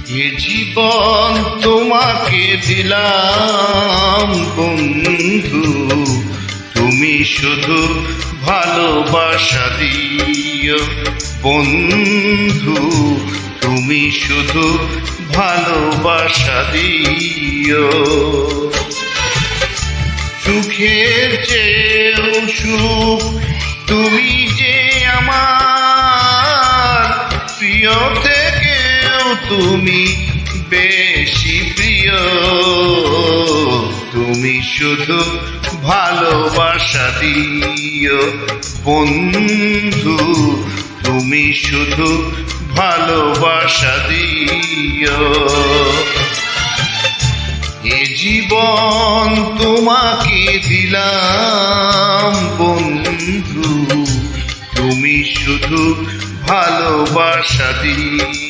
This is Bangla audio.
এ জীবন তোমাকে দিলাম বন্ধু, তুমি শুধু ভালোবাসা দিও বন্ধু, তুমি শুধু ভালোবাসা দিও। সুখের চেয়েও সুখ তুমি যে আমার, প্রিয় থেকেও তুমি বেশি প্রিয়। তুমি শুধু ভালোবাসা দিও বন্ধু, তুমি শুধু ভালোবাসা দিও। এ জীবন তোমাকে দিলাম বন্ধু, তুমি শুধু ভালোবাসা দিও।